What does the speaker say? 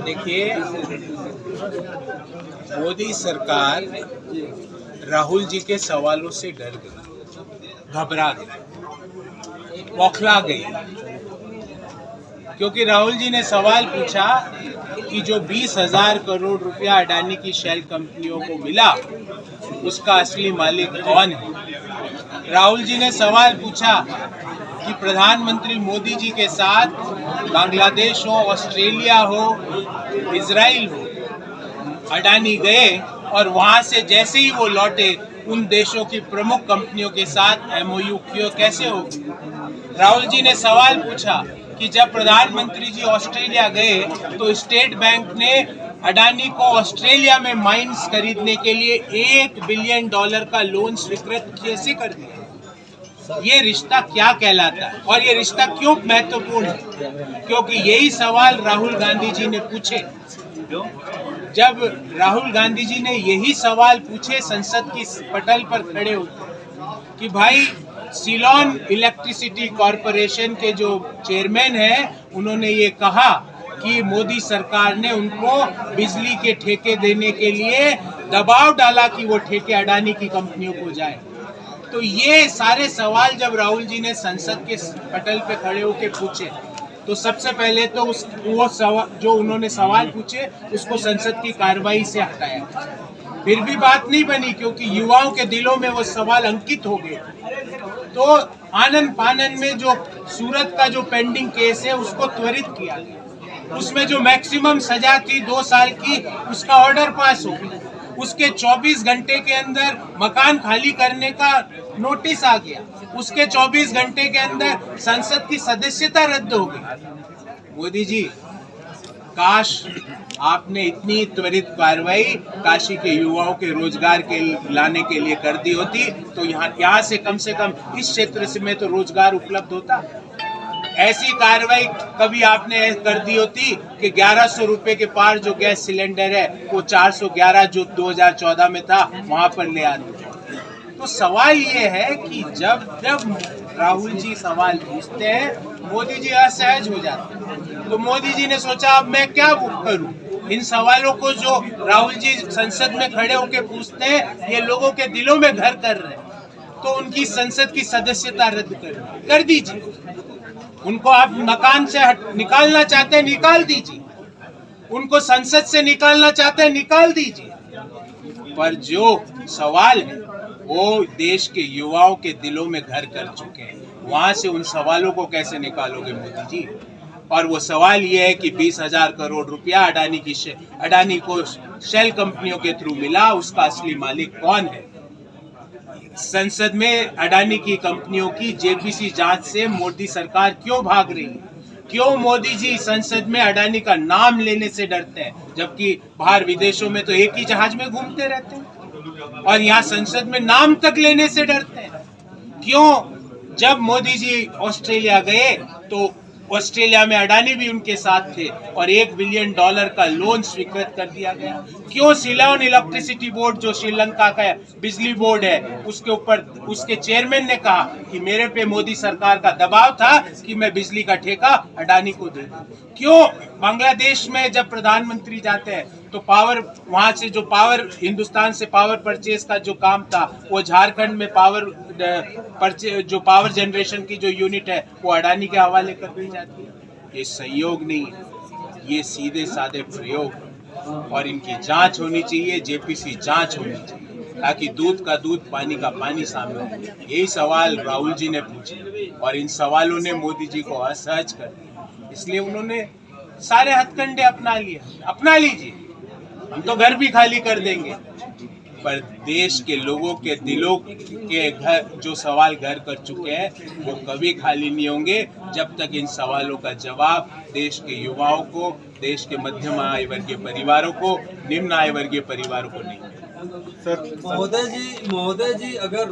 देखिए, मोदी सरकार राहुल जी के सवालों से डर गई, घबरा गई, बौखला गई, क्योंकि राहुल जी ने सवाल पूछा कि जो 20,000 करोड़ रुपया अडानी की शेल कंपनियों को मिला, उसका असली मालिक कौन है। राहुल जी ने सवाल पूछा कि प्रधानमंत्री मोदी जी के साथ बांग्लादेश हो, ऑस्ट्रेलिया हो, इजराइल हो, अडानी गए और वहां से जैसे ही वो लौटे उन देशों की प्रमुख कंपनियों के साथ एमओयू कैसे हो। राहुल जी ने सवाल पूछा कि जब प्रधानमंत्री जी ऑस्ट्रेलिया गए तो स्टेट बैंक ने अडानी को ऑस्ट्रेलिया में माइंस खरीदने के लिए $1 बिलियन का लोन स्वीकृत कैसे कर दिया। ये रिश्ता क्या कहलाता है और ये रिश्ता क्यों महत्वपूर्ण है, क्योंकि यही सवाल राहुल गांधी जी ने पूछे। जब राहुल गांधी जी ने यही सवाल पूछे संसद की पटल पर खड़े होकर कि भाई सीलोन इलेक्ट्रिसिटी कॉरपोरेशन के जो चेयरमैन हैं, उन्होंने ये कहा कि मोदी सरकार ने उनको बिजली के ठेके देने के लिए दबाव डाला कि वो ठेके अडानी की कंपनियों को जाए। तो ये सारे सवाल जब राहुल जी ने संसद के पटल पे खड़े होकर पूछे तो सबसे पहले तो वो सवाल जो उन्होंने सवाल पूछे उसको संसद की कार्रवाई से हटाया। फिर भी बात नहीं बनी, क्योंकि युवाओं के दिलों में वो सवाल अंकित हो गए। तो आनंद फानन में जो सूरत का जो पेंडिंग केस है उसको त्वरित किया गया। उसमें जो मैक्सिमम सजा थी 2 साल की, उसका ऑर्डर पास हो गया। उसके 24 घंटे के अंदर मकान खाली करने का नोटिस आ गया। उसके 24 घंटे के अंदर संसद की सदस्यता रद्द हो गई। मोदी जी, काश आपने इतनी त्वरित कार्रवाई काशी के युवाओं के रोजगार के लाने के लिए कर दी होती तो यहाँ से कम इस क्षेत्र से में तो रोजगार उपलब्ध होता। ऐसी कार्रवाई कभी आपने कर दी होती कि 1100 रुपए के पार जो गैस सिलेंडर है वो 411 जो 2014 में था वहां पर ले आते। तो सवाल ये है कि जब राहुल जी सवाल पूछते हैं मोदी जी असहज हो जाते हैं। तो मोदी जी ने सोचा अब मैं क्या करूं, इन सवालों को जो राहुल जी संसद में खड़े होकर पूछते हैं ये लोगों के दिलों में घर कर रहे हैं, तो उनकी संसद की सदस्यता रद्द कर दीजिए। उनको आप मकान से निकालना चाहते हैं, निकाल दीजिए। उनको संसद से निकालना चाहते हैं, निकाल दीजिए। पर जो सवाल है वो देश के युवाओं के दिलों में घर कर चुके हैं, वहां से उन सवालों को कैसे निकालोगे मोदी जी। और वो सवाल ये है कि 20,000 करोड़ रुपया अडानी को शेल कंपनियों के थ्रू मिला, उसका असली मालिक कौन है। संसद में अडानी की कंपनियों की जेपीसी जांच से मोदी सरकार क्यों भाग रही है? क्यों मोदी जी संसद में अडानी का नाम लेने से डरते हैं, जबकि बाहर विदेशों में तो एक ही जहाज में घूमते रहते हैं और यहाँ संसद में नाम तक लेने से डरते हैं? क्यों जब मोदी जी ऑस्ट्रेलिया गए तो ऑस्ट्रेलिया में अडानी भी उनके साथ थे और $1 बिलियन का लोन स्वीकृत कर दिया गया? क्यों सीलोन इलेक्ट्रिसिटी बोर्ड जो श्रीलंका का बिजली बोर्ड है उसके ऊपर उसके चेयरमैन ने कहा कि मेरे पे मोदी सरकार का दबाव था कि मैं बिजली का ठेका अडानी को दे दूं? क्यों बांग्लादेश में जब प्रधानमंत्री जाते हैं तो पावर वहां से जो पावर हिंदुस्तान से पावर परचेज का जो काम था वो झारखंड में जो पावर जनरेशन की जो यूनिट है वो अडानी के हवाले कर दी जाती है? ये संयोग नहीं है, ये सीधे साधे प्रयोग और इनकी जांच होनी चाहिए, जेपीसी जांच होनी चाहिए, ताकि दूध का दूध पानी का पानी सामने हो। यही सवाल राहुल जी ने पूछे और इन सवालों ने मोदी जी को असहज कर दिया, इसलिए उन्होंने सारे हथकंडे अपना लीजिए, हम तो घर भी खाली कर देंगे। पर देश के लोगों के दिलों के घर जो सवाल घर कर चुके हैं वो कभी खाली नहीं होंगे जब तक इन सवालों का जवाब देश के युवाओं को, देश के मध्यम आय वर्गीय परिवारों को, निम्न आय वर्गीय परिवारों को नहीं। सर महोदय जी अगर